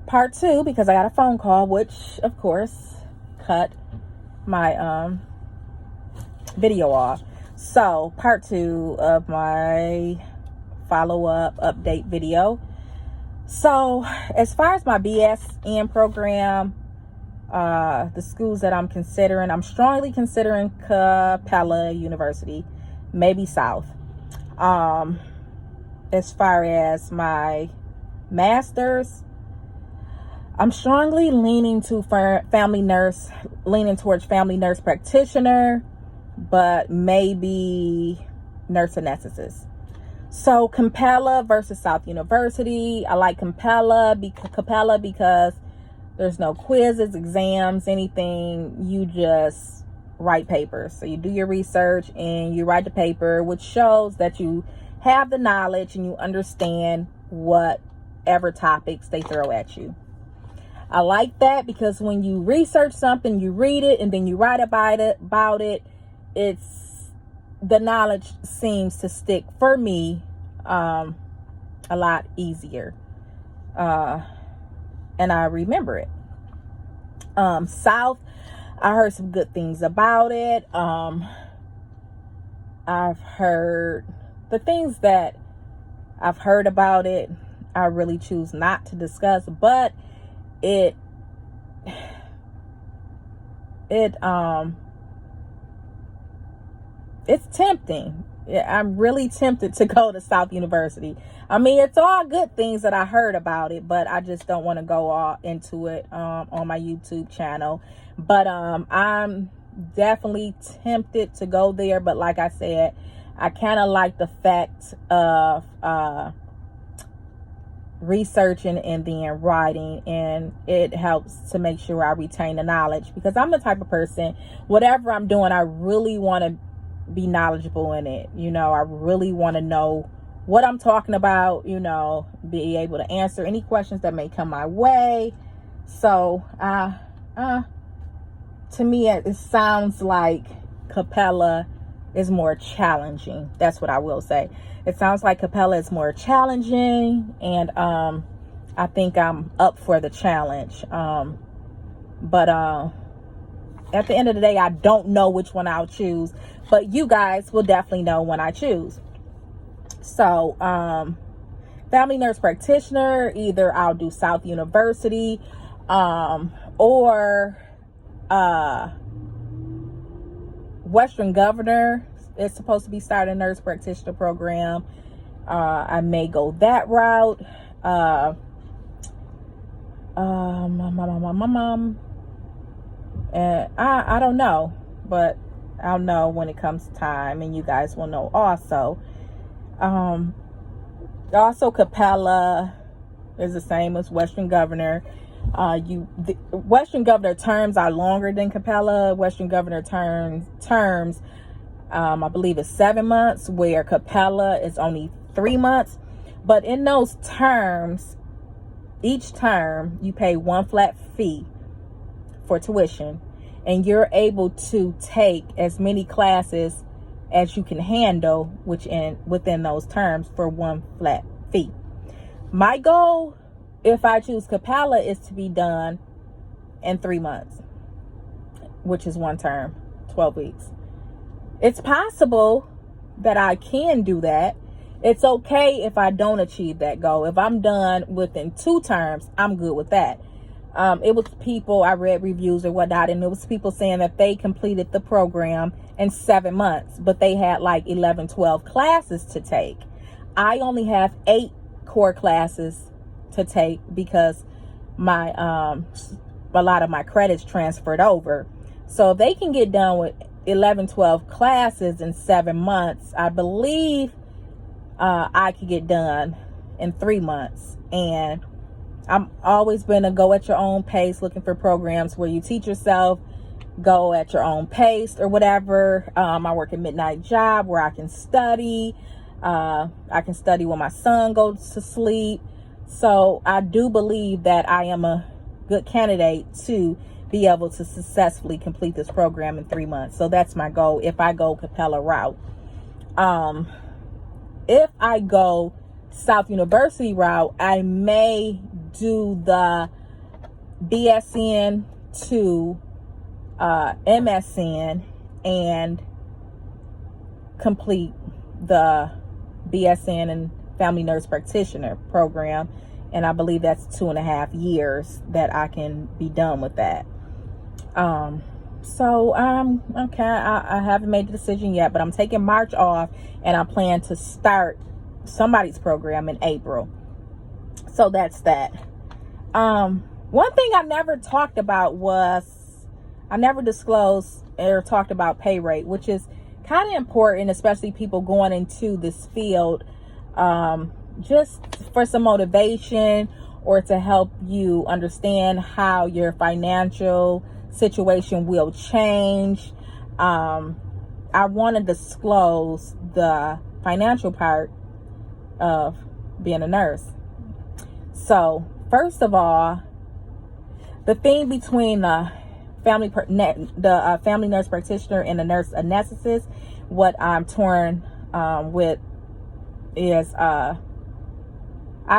part 2 because I got a phone call, which of course cut my video off. So part 2 of my follow-up update video. So as far as my BSN program, the schools that I'm considering, I'm strongly considering Capella University, maybe South. As far as my master's, I'm strongly leaning to leaning towards family nurse practitioner, but maybe nurse anesthetist. So Capella versus South University. I like Capella because there's no quizzes, exams, anything. You just write papers. So you do your research and you write the paper, which shows that you have the knowledge and you understand whatever topics they throw at you. I like that because when you research something, you read it and then you write about it, the knowledge seems to stick for me a lot easier. And I remember it. South, I heard some good things about it. I've heard the things that I've heard about it, I really choose not to discuss, but it's tempting. I'm really tempted to go to South University. I mean, it's all good things that I heard about it, but I just don't want to go all into it on my YouTube channel. But I'm definitely tempted to go there. But like I said, I kind of like the fact of researching and then writing, and it helps to make sure I retain the knowledge, because I'm the type of person, whatever I'm doing, I really want to be knowledgeable in it. I really want to know what I'm talking about, be able to answer any questions that may come my way. So to me, it sounds like Capella is more challenging. That's what I will say. It sounds like Capella is more challenging, and I think I'm up for the challenge. But at the end of the day, I don't know which one I'll choose, but you guys will definitely know when I choose. So family nurse practitioner, either I'll do South University or Western Governor is supposed to be starting a nurse practitioner program. I may go that route. And I don't know, but I'll know when it comes time, and you guys will know also. Also Capella is the same as Western Governor. Western Governor terms are longer than Capella. Western Governor terms I believe is 7 months, where Capella is only 3 months. But in those terms, each term you pay one flat fee for tuition, and you're able to take as many classes as you can handle, within those terms, for one flat fee. My goal, if I choose Capella, is to be done in 3 months, which is one term, 12 weeks. It's possible that I can do that. It's okay if I don't achieve that goal. If I'm done within 2 terms, I'm good with that. It was people, I read reviews or whatnot, and it was people saying that they completed the program in 7 months, but they had like 11, 12 classes to take. I only have 8 core classes to take because my a lot of my credits transferred over. So if they can get done with 11, 12 classes in 7 months, I believe I could get done in 3 months. And I'm always been a go at your own pace, looking for programs where you teach yourself, go at your own pace or whatever. I work a midnight job where I can study. I can study when my son goes to sleep. So I do believe that I am a good candidate to be able to successfully complete this program in 3 months. So that's my goal if I go Capella route. If I go South University route, I may do the BSN to MSN and complete the BSN and Family Nurse Practitioner program. And I believe that's 2.5 years that I can be done with that. So okay, I haven't made the decision yet, but I'm taking March off and I plan to start somebody's program in April. So that's that. One thing I never talked about was, I never disclosed or talked about pay rate, which is kind of important, especially people going into this field, just for some motivation or to help you understand how your financial situation will change. I want to disclose the financial part of being a nurse. So first of all, the thing between the family nurse practitioner and the nurse anesthetist, what I'm torn with is I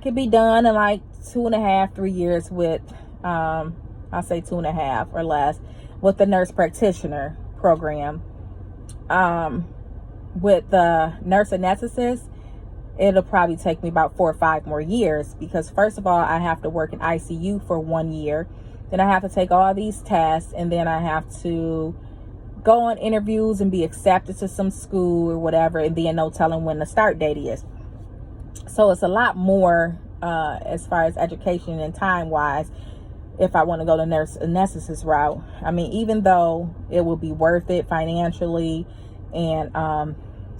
could be done in like 2.5, 3 years with I'll say 2.5 or less with the nurse practitioner program. With the nurse anesthetist, it'll probably take me about 4 or 5 more years, because first of all, I have to work in ICU for 1 year. Then I have to take all these tests, and then I have to go on interviews and be accepted to some school or whatever, and then no telling when the start date is. So it's a lot more as far as education and time wise if I want to go the nurse anesthetist route. I mean, even though it will be worth it financially and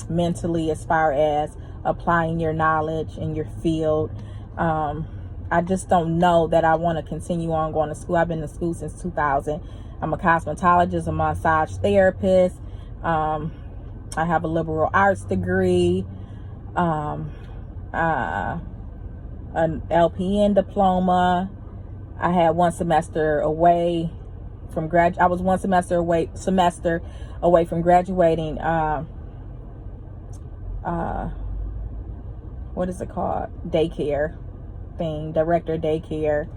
mentally, as far as applying your knowledge in your field, I just don't know that I want to continue on going to school. I've been to school since 2000. I'm a cosmetologist, a massage therapist. I have a liberal arts degree, an LPN diploma. I had 1 semester away from I was 1 semester away from graduating. What is it called? Daycare thing, director daycare.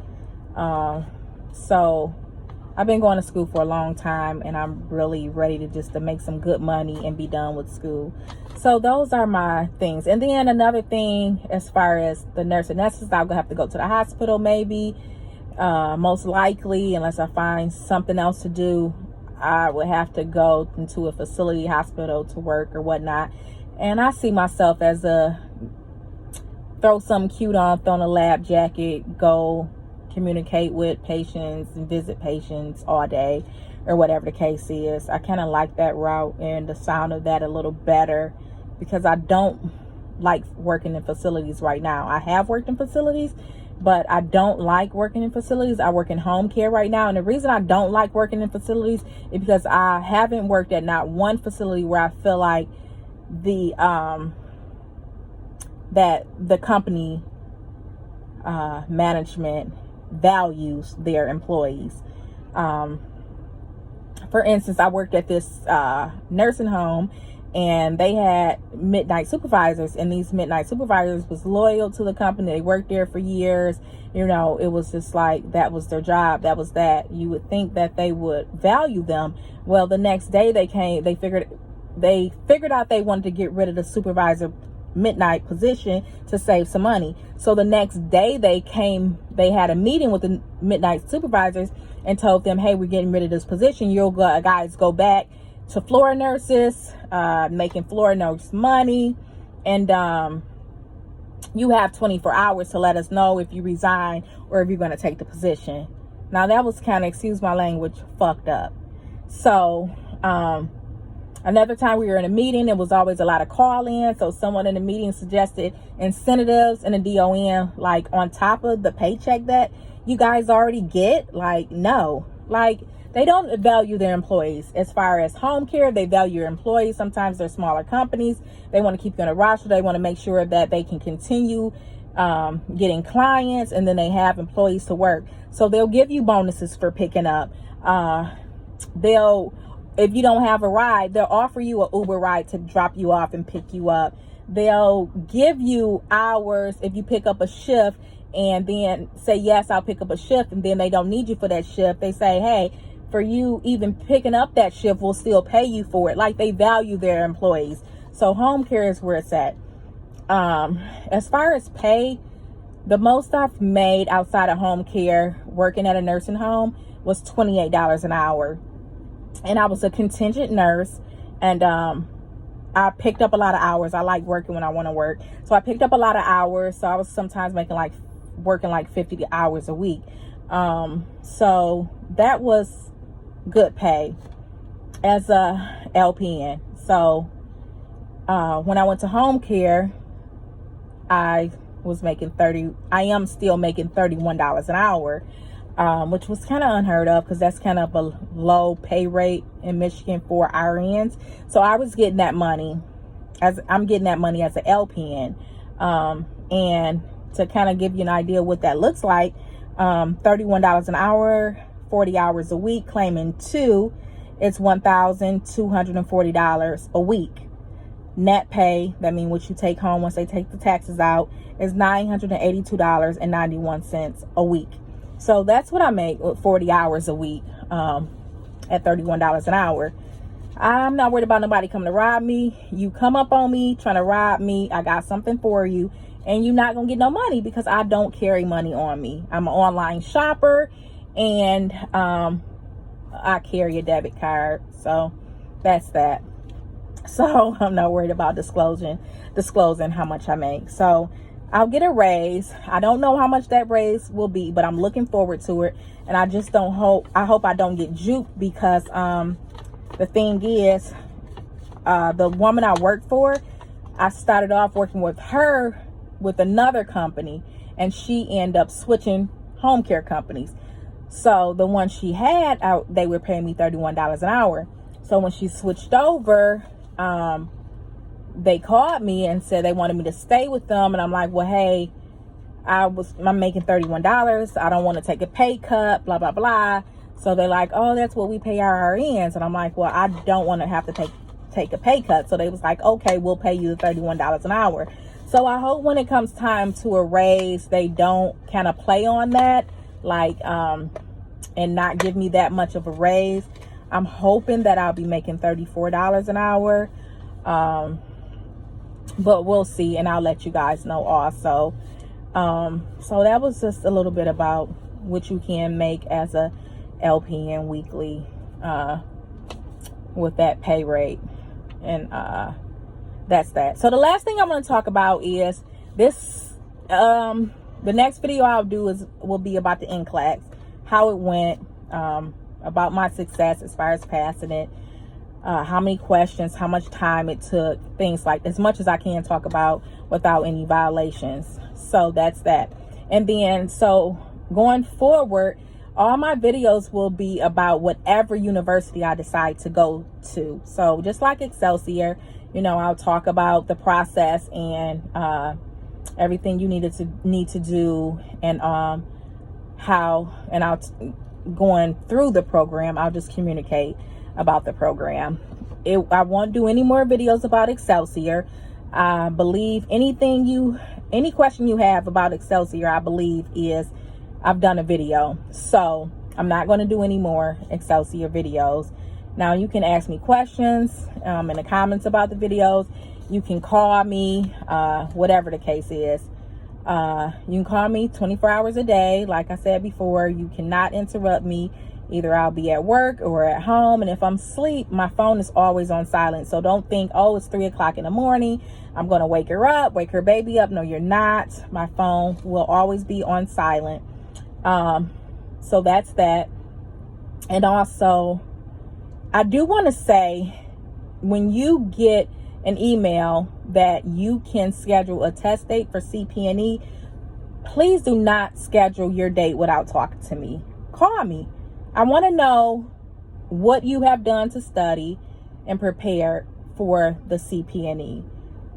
So I've been going to school for a long time, and I'm really ready to make some good money and be done with school. So those are my things. And then another thing, as far as the nurse anesthetist, I'll have to go to the hospital maybe. Most likely, unless I find something else to do, I would have to go into a facility hospital to work or whatnot. And I see myself as throw something cute on, throw on a lab jacket, go communicate with patients and visit patients all day, or whatever the case is. I kind of like that route and the sound of that a little better, because I don't like working in facilities right now. I have worked in facilities, but I don't like working in facilities. I work in home care right now. And the reason I don't like working in facilities is because I haven't worked at not one facility where I feel like that the company management values their employees. For instance, I worked at this nursing home, and they had midnight supervisors, and these midnight supervisors was loyal to the company. They worked there for years. You know, it was just like, that was their job. That was that. You would think that they would value them. Well, the next day they figured out they wanted to get rid of the supervisor midnight position to save some money. So the next day they had a meeting with the midnight supervisors and told them, hey, we're getting rid of this position. You'll guys go back to floor nurses, making floor nurse money, and you have 24 hours to let us know if you resign or if you're going to take the position. Now that was kind of, excuse my language, fucked up. So another time we were in a meeting, there was always a lot of call-in. So someone in the meeting suggested incentives and a DON, like on top of the paycheck that you guys already get. Like, no, like they don't value their employees. As far as home care, they value your employees. Sometimes they're smaller companies. They want to keep you on a roster. They want to make sure that they can continue getting clients, and then they have employees to work. So they'll give you bonuses for picking up. If you don't have a ride, they'll offer you an Uber ride to drop you off and pick you up. They'll give you hours if you pick up a shift and then say, yes, I'll pick up a shift, and then they don't need you for that shift. They say, hey, for you even picking up that shift, we'll still pay you for it. Like, they value their employees. So home care is where it's at. As far as pay, the most I've made outside of home care working at a nursing home was $28 an hour. And I was a contingent nurse, and I picked up a lot of hours. I like working when I want to work. So I picked up a lot of hours. So I was sometimes working like 50 hours a week. So that was good pay as a LPN. So when I went to home care, I am still making $31 an hour, which was kind of unheard of, because that's kind of a low pay rate in Michigan for RNs. So I was getting that money as an LPN. And to kind of give you an idea what that looks like, $31 an hour, 40 hours a week, claiming 2, it's $1,240 a week. Net pay, that means what you take home once they take the taxes out, is $982.91 a week. So that's what I make with 40 hours a week, at $31 an hour. I'm not worried about nobody coming to rob me. You come up on me trying to rob me, I got something for you, and you're not gonna get no money, because I don't carry money on me. I'm an online shopper, and I carry a debit card. So that's that. So I'm not worried about disclosing how much I make. So I'll get a raise. I don't know how much that raise will be, but I'm looking forward to it. And I just hope I don't get juked, because the thing is, the woman I work for, I started off working with her with another company, and she ended up switching home care companies. So the one she had, they were paying me $31 an hour. So when she switched over, they called me and said they wanted me to stay with them. And I'm like, well, hey, I'm making $31. I don't want to take a pay cut, blah, blah, blah. So they're like, oh, that's what we pay our RNs. And I'm like, well, I don't want to have to take a pay cut. So they was like, okay, we'll pay you $31 an hour. So I hope when it comes time to a raise, they don't kind of play on that, like, and not give me that much of a raise. I'm hoping that I'll be making $34 an hour. But we'll see, and I'll let you guys know also. So that was just a little bit about what you can make as a LPN weekly, with that pay rate. And that's that. So the last thing I'm going to talk about is this. The next video I'll do will be about the NCLEX, how it went, about my success as far as passing it, how many questions, how much time it took, things like, as much as I can talk about without any violations. So that's that. And then, so going forward, all my videos will be about whatever university I decide to go to. So just like Excelsior, I'll talk about the process and everything you need to do, and how, and going through the program, I'll just communicate about the program. I won't do any more videos about Excelsior. I believe any question you have about Excelsior, I believe I've done a video. So I'm not going to do any more Excelsior videos. Now you can ask me questions in the comments about the videos. You can call me, whatever the case is. You can call me 24 hours a day. Like I said before, you cannot interrupt me. Either I'll be at work or at home. And if I'm asleep, my phone is always on silent. So don't think, oh, it's 3 o'clock in the morning, I'm going to wake her baby up. No, you're not. My phone will always be on silent. So that's that. And also, I do want to say, when you get an email that you can schedule a test date for CPNE, please do not schedule your date without talking to me. Call me. I want to know what you have done to study and prepare for the CPNE.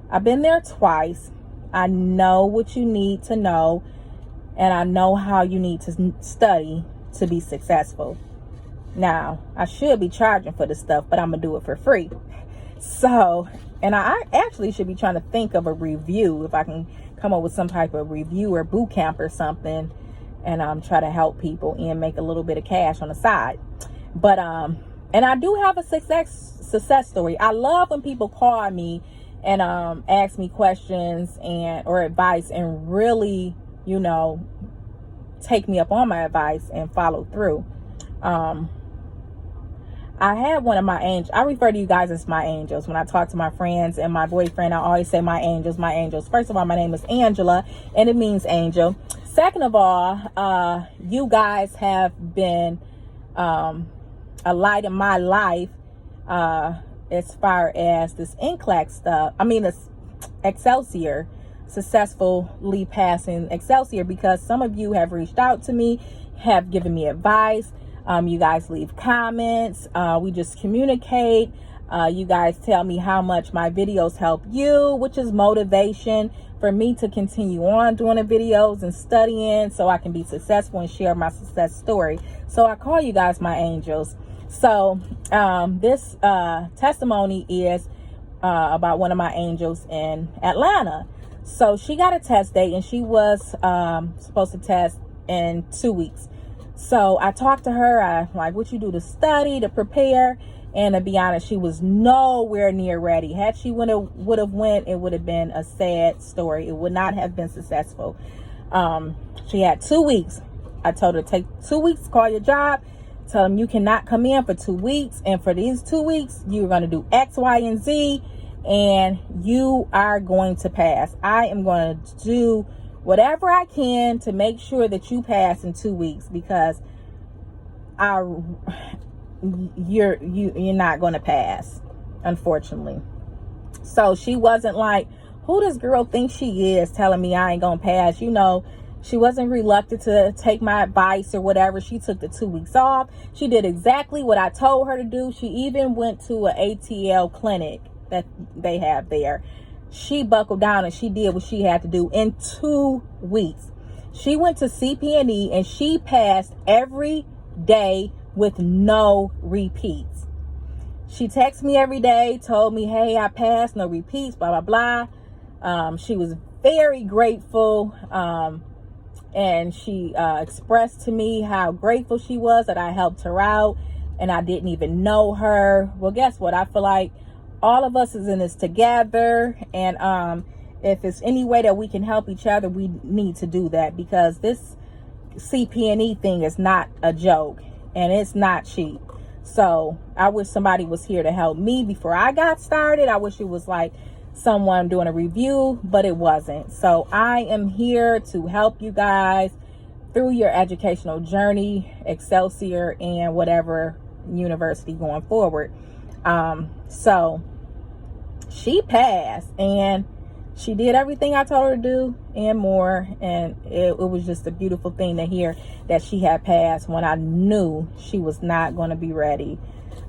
I've been there twice. I know what you need to know, and I know how you need to study to be successful. Now, I should be charging for this stuff, but I'm going to do it for free. So, and I actually should be trying to think of a review, if I can come up with some type of review or boot camp or something, and try to help people and make a little bit of cash on the side. But and I do have a success story. I love when people call me and ask me questions or advice, and really, you know, take me up on my advice and follow through. I had one of my angels. I refer to you guys as my angels. When I talk to my friends and my boyfriend, I always say my angels, my angels. First of all, my name is Angela, and it means angel. Second of all, you guys have been a light in my life as far as this NCLEX stuff. I mean, this Excelsior, successfully passing Excelsior, because some of you have reached out to me, have given me advice. You guys leave comments. We just communicate. You guys tell me how much my videos help you, which is motivation for me to continue on doing the videos and studying so I can be successful and share my success story. So I call you guys my angels. So this testimony is about one of my angels in Atlanta. So she got a test date, and she was supposed to test in 2 weeks. So I talked to her. I like, what you do to study, to prepare? And to be honest, she was nowhere near ready. Had she would have went, it would have been a sad story. It would not have been successful. She had 2 weeks. I told her, take 2 weeks, call your job, tell them you cannot come in for 2 weeks. And for these 2 weeks, you're going to do X, Y, and Z, and you are going to pass. I am going to do whatever I can to make sure that you pass in 2 weeks, because you're not going to pass, unfortunately. So she wasn't like, who this girl thinks she is telling me I ain't going to pass? You know, she wasn't reluctant to take my advice or whatever. She took the 2 weeks off. She did exactly what I told her to do. She even went to an ATL clinic that they have there. She buckled down and she did what she had to do in 2 weeks. She went to CPNE and she passed every day with no repeats. She texted me every day, told me, hey, I passed, no repeats, blah, blah, blah. She was very grateful. And she expressed to me how grateful she was that I helped her out and I didn't even know her. Well, guess what? I feel like all of us is in this together, and if it's any way that we can help each other, we need to do that, because this CPNE thing is not a joke and it's not cheap. So I wish somebody was here to help me before I got started. I wish it was like someone doing a review, but it wasn't. So I am here to help you guys through your educational journey, Excelsior and whatever university going forward. So she passed and she did everything I told her to do and more. And it was just a beautiful thing to hear that she had passed when I knew she was not going to be ready.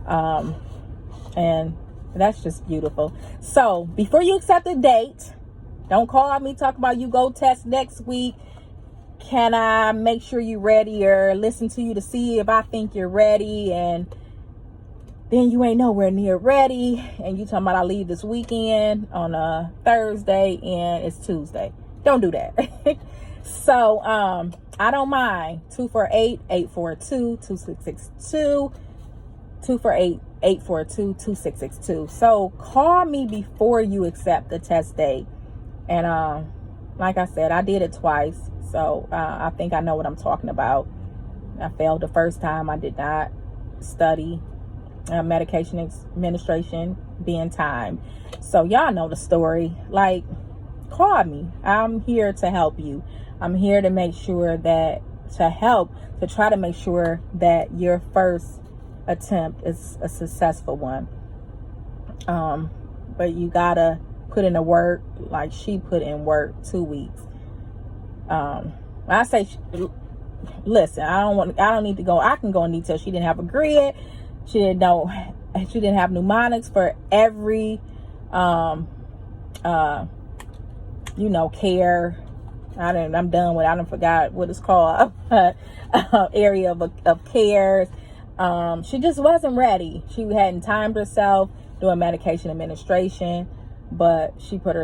And that's just beautiful. So before you accept a date, don't call me, talk about you go test next week. Can I make sure you're ready, or listen to you to see if I think you're ready, and then you ain't nowhere near ready, and you talking about I leave this weekend on a Thursday and it's Tuesday. Don't do that. So I don't mind. 248-842-2662. 248-842-2662. So call me before you accept the test date. And like I said, I did it twice, so I think I know what I'm talking about. I failed the first time. I did not study medication administration being timed. So y'all know the story. Like, call me. I'm here to help you. I'm here to make sure that, to try to make sure that your first attempt is a successful one. But you gotta put in the work, like she put in work. 2 weeks. I say, listen, I don't need to go. I can go in detail. She didn't have a grid. She didn't have mnemonics for every, care. I'm done with it. I don't forgot what it's called. Area of cares. She just wasn't ready. She hadn't timed herself doing medication administration, but she put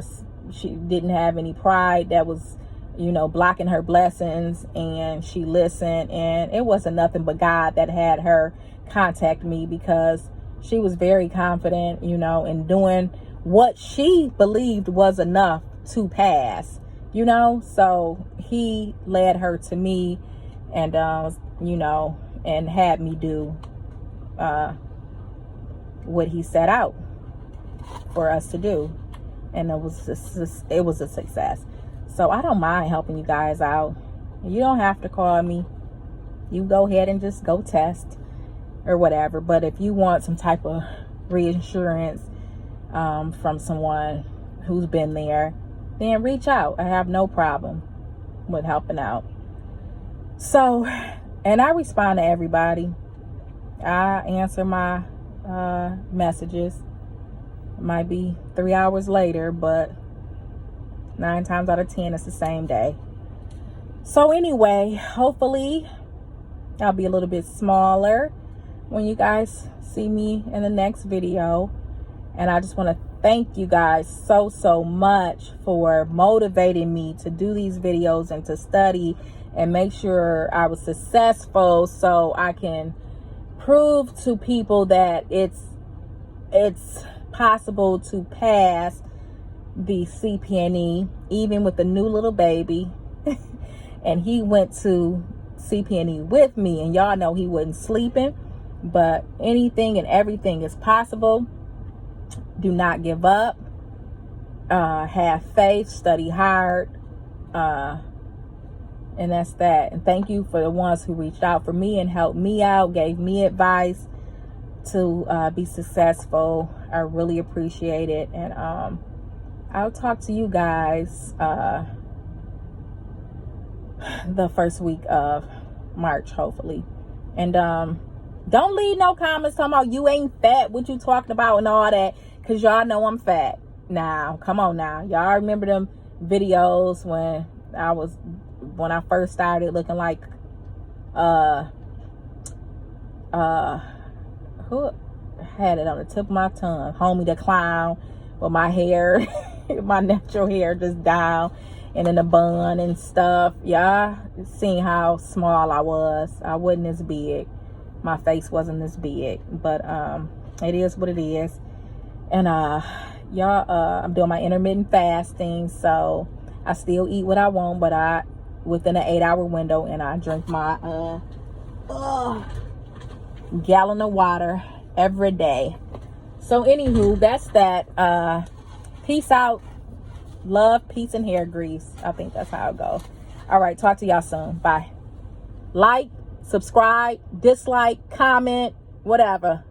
she didn't have any pride that was, you know, blocking her blessings, and she listened, and it wasn't nothing but God that had her contact me, because she was very confident, you know, in doing what she believed was enough to pass, you know. So he led her to me, and you know, and had me do what he set out for us to do, and it was a success. So I don't mind helping you guys out. You don't have to call me. You go ahead and just go test or whatever. But if you want some type of reassurance from someone who's been there, then reach out. I have no problem with helping out. So, and I respond to everybody. I answer my messages. It might be 3 hours later, but 9 times out of 10 it's the same day. So anyway, hopefully I'll be a little bit smaller when you guys see me in the next video. And I just want to thank you guys so much for motivating me to do these videos and to study and make sure I was successful, so I can prove to people that it's possible to pass the CPNE, even with a new little baby. And he went to CPNE with me, and y'all know he wasn't sleeping. But anything and everything is possible. Do not give up. Have faith, study hard, and that's that. And thank you for the ones who reached out for me and helped me out, gave me advice to be successful. I really appreciate it. And I'll talk to you guys the first week of March, hopefully. And don't leave no comments talking about you ain't fat, what you talking about and all that, because y'all know I'm fat. Now, come on now. Y'all remember them videos when I first started looking like who had it on the tip of my tongue? Homie the Clown, with my hair, my natural hair just down and in a bun and stuff. Y'all seen how small I was. I wasn't as big. My face wasn't as big, but it is what it is. And y'all, I'm doing my intermittent fasting, so I still eat what I want, but within an 8-hour window, and I drink my gallon of water every day. So anywho, that's that. Peace out. Love, peace, and hair grease. I think that's how it goes. All right, talk to y'all soon. Bye. Like, subscribe, dislike, comment, whatever.